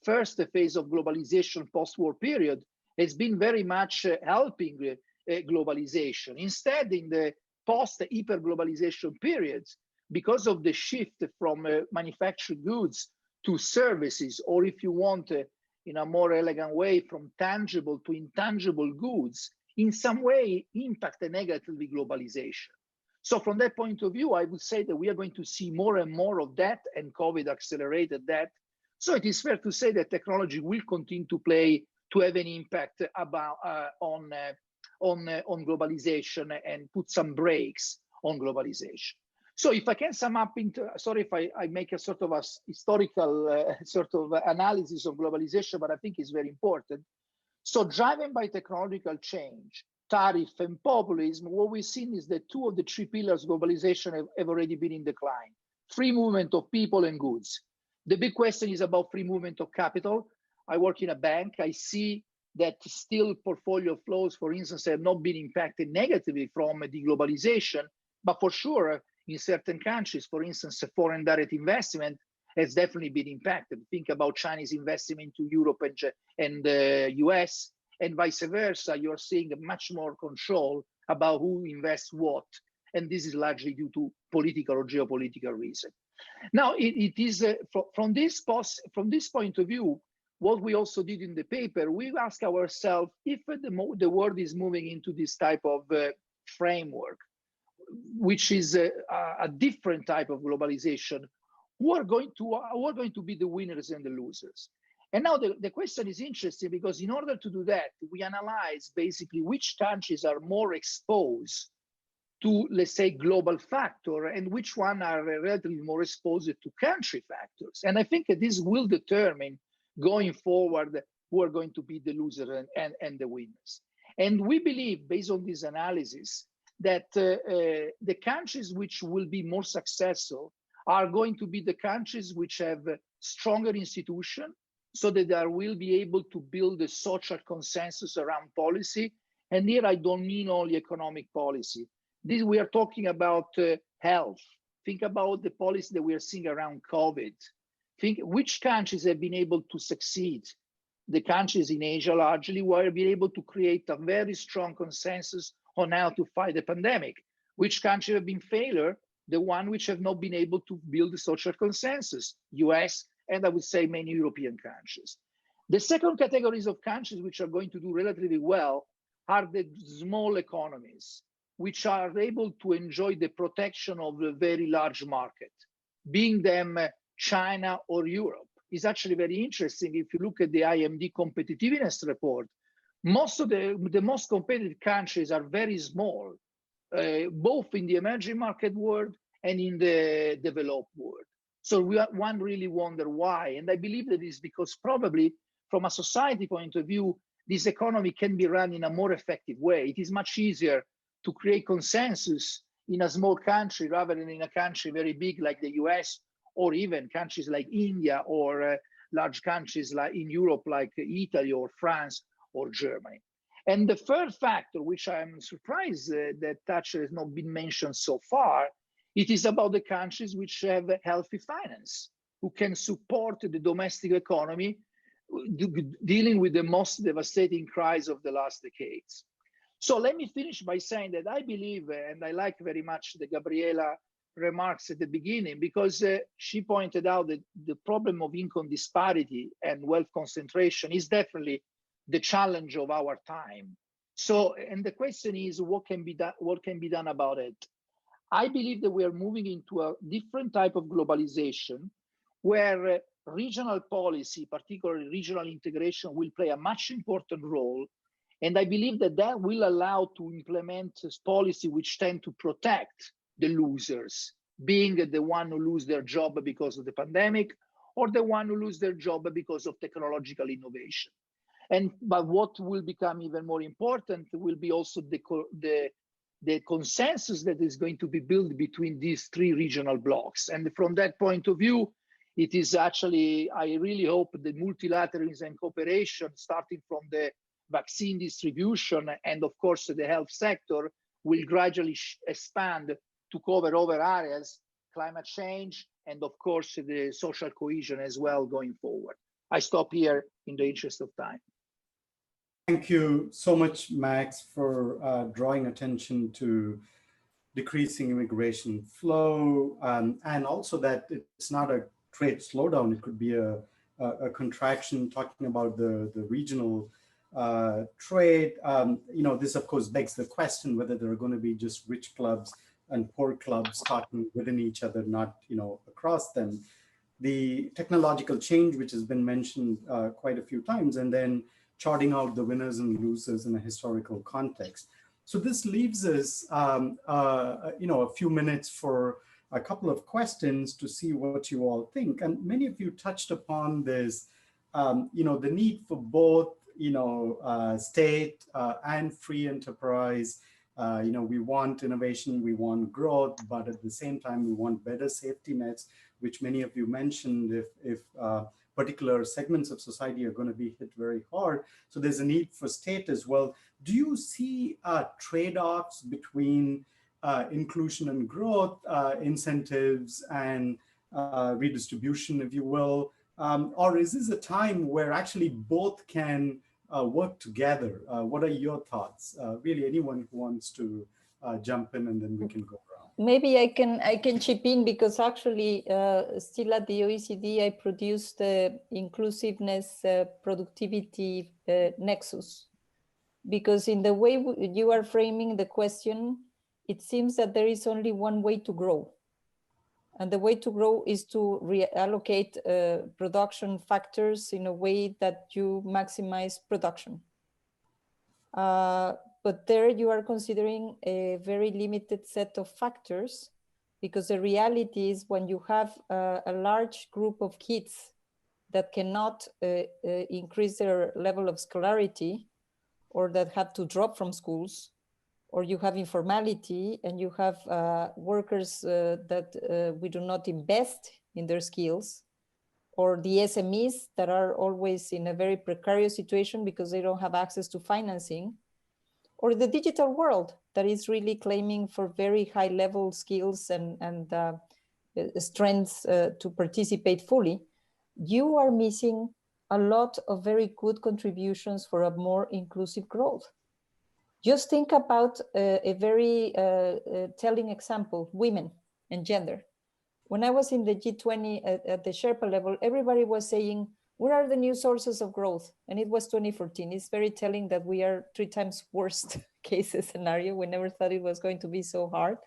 first phase of globalization post-war period, has been very much helping globalization. Instead, in the post-hyper-globalization periods, because of the shift from manufactured goods to services, or if you want, in a more elegant way, from tangible to intangible goods, in some way impacted negatively globalization. So from that point of view, I would say that we are going to see more and more of that, and COVID accelerated that. So it is fair to say that technology will continue to have an impact on globalization and put some brakes on globalization. So if I can sum up sorry if I make a sort of a historical sort of analysis of globalization, but I think it's very important. So driven by technological change, tariff and populism, what we've seen is that two of the three pillars of globalization have already been in decline. Free movement of people and goods. The big question is about free movement of capital. I work in a bank. I see that still portfolio flows, for instance, have not been impacted negatively from deglobalization, but for sure, in certain countries, for instance, foreign direct investment has definitely been impacted. Think about Chinese investment into Europe and the US, and vice versa. You're seeing much more control about who invests what. And this is largely due to political or geopolitical reason. Now, it is from this point of view, what we also did in the paper, we asked ourselves if the world is moving into this type of framework, which is a different type of globalization, who are going to be the winners and the losers? And now the question is interesting because in order to do that, we analyze basically which countries are more exposed to, let's say, global factor and which one are relatively more exposed to country factors. And I think that this will determine going forward who are going to be the losers and the winners. And we believe, based on this analysis, that the countries which will be more successful are going to be the countries which have stronger institutions, so that they will be able to build a social consensus around policy. And here I don't mean only economic policy. We are talking about health. Think about the policy that we are seeing around COVID. Think which countries have been able to succeed. The countries in Asia largely were being able to create a very strong consensus on how to fight the pandemic. Which countries have been failure? The one which have not been able to build a social consensus, US, and I would say many European countries. The second categories of countries which are going to do relatively well are the small economies, which are able to enjoy the protection of a very large market, being them China or Europe. It's actually very interesting. If you look at the IMD competitiveness report, most of the most competitive countries are very small, both in the emerging market world and in the developed world. So one really wonder why. And I believe that is because probably from a society point of view, this economy can be run in a more effective way. It is much easier to create consensus in a small country rather than in a country very big like the US, or even countries like India, or large countries like in Europe, like Italy or France or Germany. And the third factor, which I'm surprised that Thatcher has not been mentioned so far, it is about the countries which have healthy finance, who can support the domestic economy, dealing with the most devastating crisis of the last decades. So let me finish by saying that I believe, and I like very much the Gabriela remarks at the beginning, because she pointed out that the problem of income disparity and wealth concentration is definitely the challenge of our time. So, and the question is, what can be done about it? I believe that we are moving into a different type of globalization where regional policy, particularly regional integration, will play a much important role. And I believe that that will allow to implement policy which tend to protect the losers, being the one who lose their job because of the pandemic, or the one who lose their job because of technological innovation. But what will become even more important will be also the consensus that is going to be built between these three regional blocks. And from that point of view, it is actually, I really hope the multilateralism and cooperation, starting from the vaccine distribution and of course the health sector, will gradually expand to cover other areas, climate change, and of course the social cohesion as well going forward. I stop here in the interest of time. Thank you so much, Max, for drawing attention to decreasing immigration flow, and also that it's not a trade slowdown. It could be a contraction, talking about the regional trade. This of course begs the question whether there are going to be just rich clubs and poor clubs talking within each other, not across them. The technological change, which has been mentioned quite a few times, and then charting out the winners and losers in a historical context. So this leaves us, a few minutes for a couple of questions to see what you all think. And many of you touched upon this, the need for both, state and free enterprise. We want innovation, we want growth, but at the same time, we want better safety nets, which many of you mentioned if particular segments of society are going to be hit very hard. So there's a need for state as well. Do you see trade-offs between inclusion and growth, incentives and redistribution, if you will? Or is this a time where actually both can work together? What are your thoughts? Really, anyone who wants to jump in, and then we can go around. Maybe I can chip in, because actually still at the OECD, I produced the inclusiveness productivity nexus, because in the way you are framing the question, it seems that there is only one way to grow. And the way to grow is to reallocate production factors in a way that you maximize production. But there you are considering a very limited set of factors, because the reality is when you have a large group of kids that cannot increase their level of scholarity, or that have to drop from schools, or you have informality and you have workers that we do not invest in their skills, or the SMEs that are always in a very precarious situation because they don't have access to financing, or the digital world that is really claiming for very high level skills and strengths to participate fully, you are missing a lot of very good contributions for a more inclusive growth. Just think about a very telling example, women and gender. When I was in the G20 at the Sherpa level, everybody was saying, what are the new sources of growth? And it was 2014. It's very telling that we are 3 times worst case scenario. We never thought it was going to be so hard.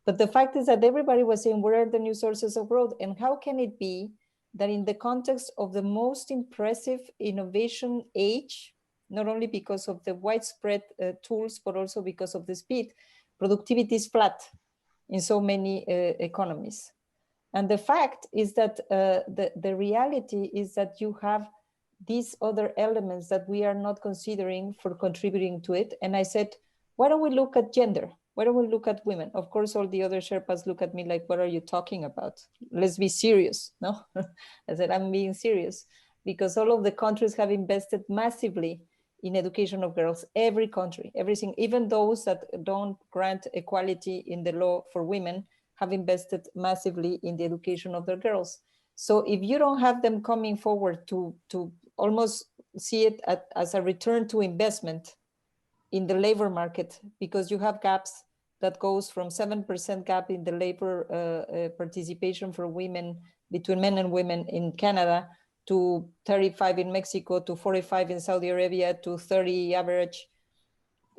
But the fact is that everybody was saying, what are the new sources of growth? And how can it be that in the context of the most impressive innovation age, not only because of the widespread tools, but also because of the speed, productivity is flat in so many economies. And the fact is that the reality is that you have these other elements that we are not considering for contributing to it. And I said, why don't we look at gender? Why don't we look at women? Of course, all the other Sherpas look at me like, what are you talking about? Let's be serious, no? I said, I'm being serious, because all of the countries have invested massively in education of girls, every country, everything, even those that don't grant equality in the law for women have invested massively in the education of their girls. So if you don't have them coming forward to almost see it as a return to investment in the labor market, because you have gaps that goes from 7% gap in the labor participation for women, between men and women in Canada, to 35 in Mexico, to 45 in Saudi Arabia, to 30 average.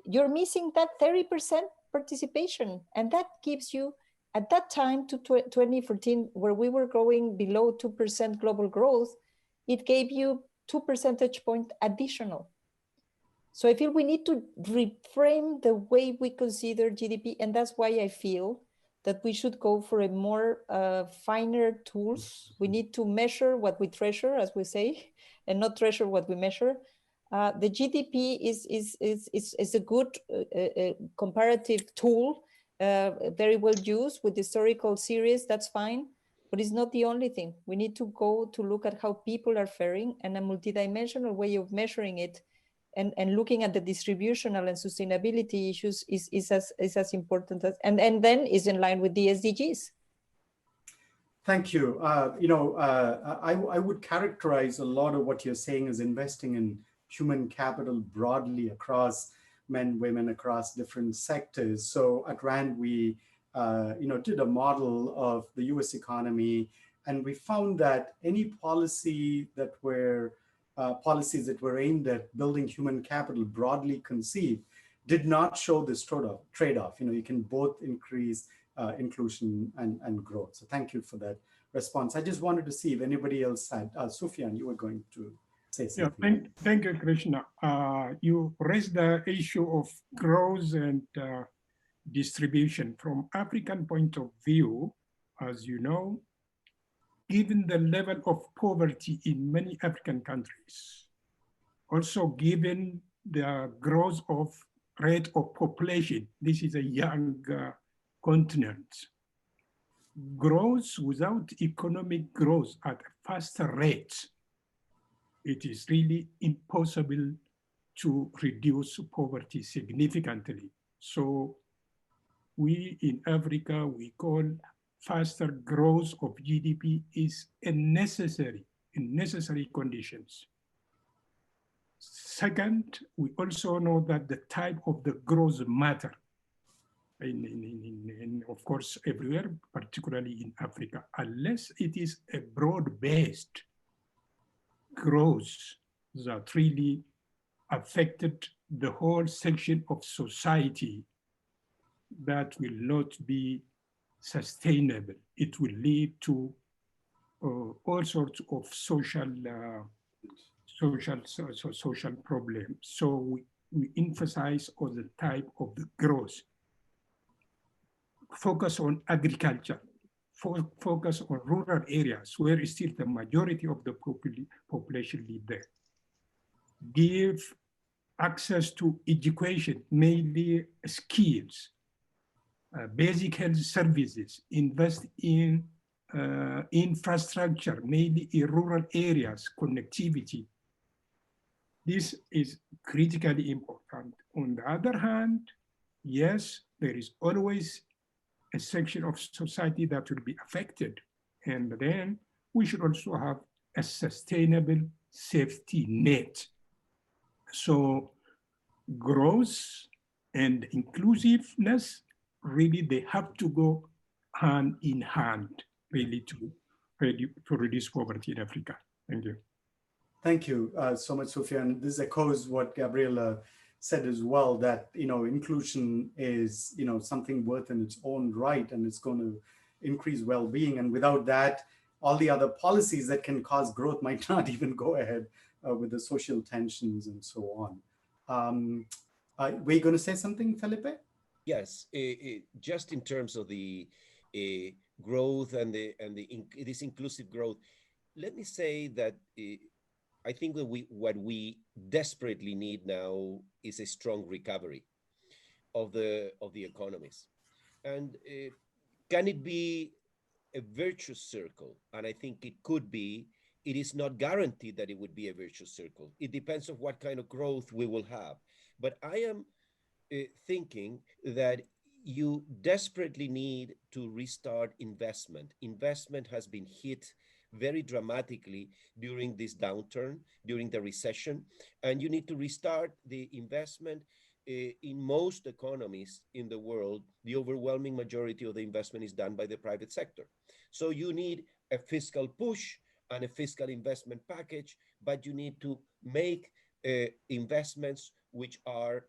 You're missing that 30% participation. And that gives you, at that time to 2014, where we were growing below 2% global growth, it gave you 2 percentage points additional. So I feel we need to reframe the way we consider GDP. And that's why I feel that we should go for a more finer tools. We need to measure what we treasure, as we say, and not treasure what we measure. The GDP is a good comparative tool, very well used with historical series, that's fine, but it's not the only thing. We need to go to look at how people are faring, and a multidimensional way of measuring it and looking at the distributional and sustainability issues is as important as, and then is in line with the SDGs. Thank you. I would characterize a lot of what you're saying as investing in human capital broadly across men, women, across different sectors. So at RAND, we did a model of the US economy, and we found that any policies that were aimed at building human capital broadly conceived did not show this trade-off. You can both increase inclusion and growth. So thank you for that response. I just wanted to see if anybody else had, Sufian, you were going to say something. Yeah, thank you, Krishna. You raised the issue of growth and distribution. From African point of view, as you know, given the level of poverty in many African countries, also given the growth of rate of population, this is a young continent. Growth without economic growth at a faster rate, it is really impossible to reduce poverty significantly. So we in Africa, we call faster growth of GDP is necessary conditions. Second, we also know that the type of the growth matter, of course, everywhere, particularly in Africa, unless it is a broad-based growth that really affected the whole section of society, that will not be sustainable. It will lead to all sorts of social problems. So we emphasize on the type of the growth. Focus on agriculture, focus on rural areas where still the majority of the population live there. Give access to education, mainly skills, basic health services, invest in infrastructure, mainly in rural areas, connectivity. This is critically important. On the other hand, yes, there is always a section of society that will be affected. And then we should also have a sustainable safety net. So growth and inclusiveness, really, they have to go hand in hand, really, to reduce poverty in Africa. Thank you. Thank you so much, Sufian. This echoes what Gabriela said as well, that, inclusion is, something worth in its own right, and it's going to increase well-being. And without that, all the other policies that can cause growth might not even go ahead with the social tensions and so on. Were you going to say something, Felipe? Yes, just in terms of the growth and this inclusive growth, let me say that I think that what we desperately need now is a strong recovery of the economies. And can it be a virtuous circle? And I think it could be. It is not guaranteed that it would be a virtuous circle. It depends on what kind of growth we will have. But I am thinking that you desperately need to restart investment. Investment has been hit very dramatically during this downturn, during the recession, and you need to restart the investment. In most economies in the world, the overwhelming majority of the investment is done by the private sector. So you need a fiscal push and a fiscal investment package, but you need to make investments which are,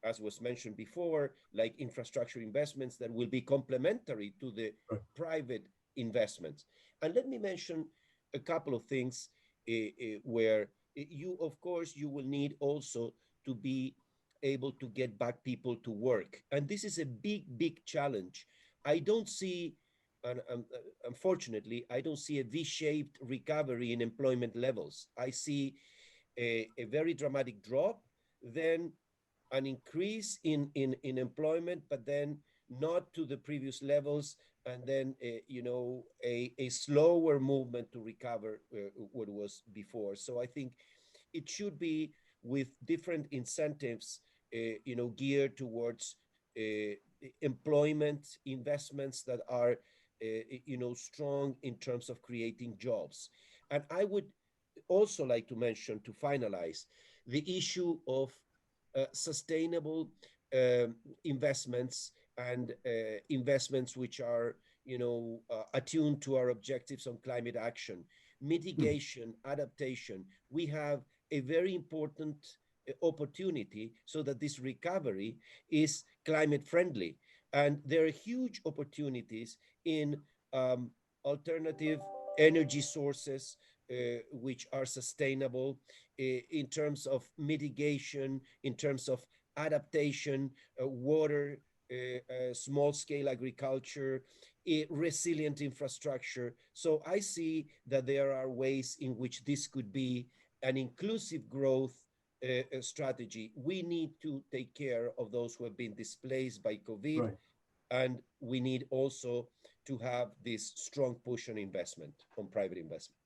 as was mentioned before, like infrastructure investments that will be complementary to the private investments. And let me mention a couple of things where you, of course, you will need also to be able to get back people to work. And this is a big, big challenge. I don't see, unfortunately, I don't see a V-shaped recovery in employment levels. I see a very dramatic drop, then an increase in employment, but then not to the previous levels, and then a slower movement to recover what was before. So I think it should be with different incentives, geared towards employment investments that are, strong in terms of creating jobs. And I would also like to mention, to finalize, the issue of sustainable investments and investments which are, attuned to our objectives on climate action, mitigation, adaptation. We have a very important opportunity so that this recovery is climate friendly. And there are huge opportunities in alternative energy sources which are sustainable, in terms of mitigation, in terms of adaptation, water, small-scale agriculture, resilient infrastructure. So I see that there are ways in which this could be an inclusive growth strategy. We need to take care of those who have been displaced by COVID, right. And we need also to have this strong push on investment, on private investment.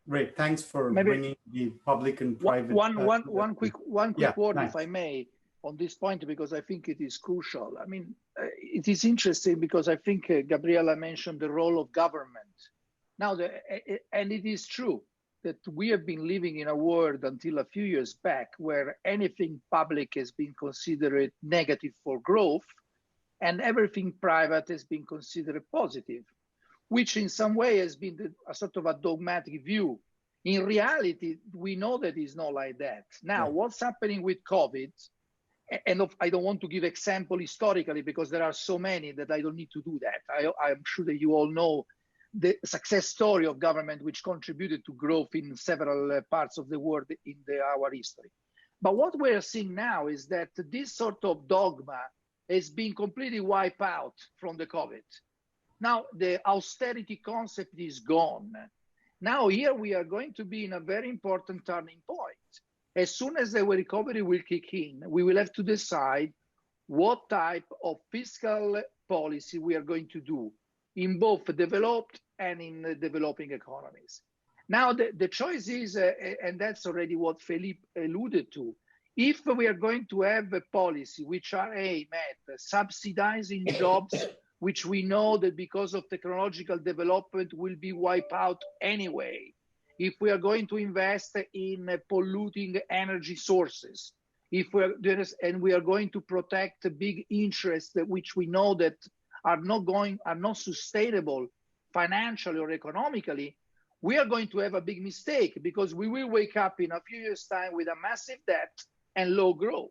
Great, thanks for bringing the public and private. One quick word, nice. If I may, on this point, because I think it is crucial. I mean, it is interesting because I think Gabriela mentioned the role of government. Now, and it is true that we have been living in a world until a few years back where anything public has been considered negative for growth and everything private has been considered positive, which in some way has been a sort of a dogmatic view. In reality, we know that it's not like that. Now, what's happening with COVID, and I don't want to give example historically because there are so many that I don't need to do that. I'm sure that you all know the success story of government which contributed to growth in several parts of the world in our history. But what we're seeing now is that this sort of dogma has been completely wiped out from the COVID. Now, the austerity concept is gone. Now, here we are going to be in a very important turning point. As soon as the recovery will kick in, we will have to decide what type of fiscal policy we are going to do in both developed and in developing economies. Now, the choice is, and that's already what Felipe alluded to, If we are going to have a policy which are aimed at subsidizing jobs, which we know that because of technological development will be wiped out anyway, if we are going to invest in polluting energy sources, if we are going to protect big interests that which we know that are not sustainable financially or economically, we are going to have a big mistake, because we will wake up in a few years' time with a massive debt and low growth.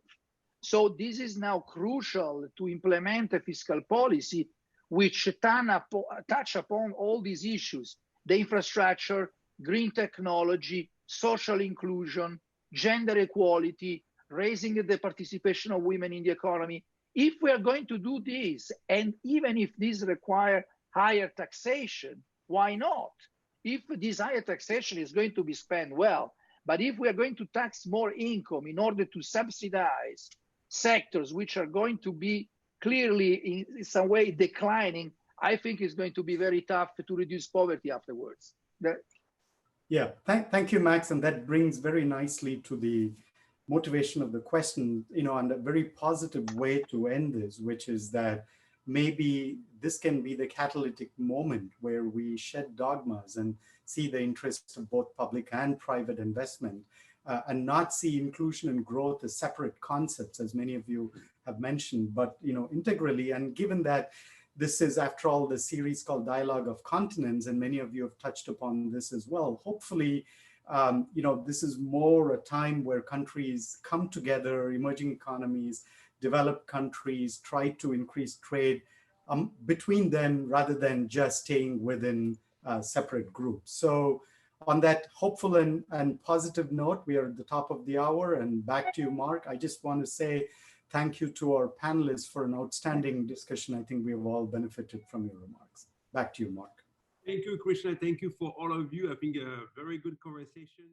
So this is now crucial to implement a fiscal policy which touch upon all these issues: the infrastructure, green technology, social inclusion, gender equality, raising the participation of women in the economy. If we are going to do this, and even if these require higher taxation, why not? If this higher taxation is going to be spent well, but if we are going to tax more income in order to subsidize sectors which are going to be clearly in some way declining, I think it's going to be very tough to reduce poverty afterwards. Yeah, thank you, Max. And that brings very nicely to the motivation of the question, and a very positive way to end this, which is that maybe this can be the catalytic moment where we shed dogmas and see the interests of both public and private investment, and not see inclusion and growth as separate concepts, as many of you have mentioned, but integrally. And given that this is, after all, the series called Dialogue of Continents, and many of you have touched upon this as well, hopefully this is more a time where countries come together, emerging economies, developed countries, try to increase trade between them rather than just staying within separate groups. So on that hopeful and positive note, we are at the top of the hour, and back to you, Mark. I just want to say thank you to our panelists for an outstanding discussion. I think we have all benefited from your remarks. Back to you, Mark. Thank you, Krishna. Thank you for all of you. I think a very good conversation.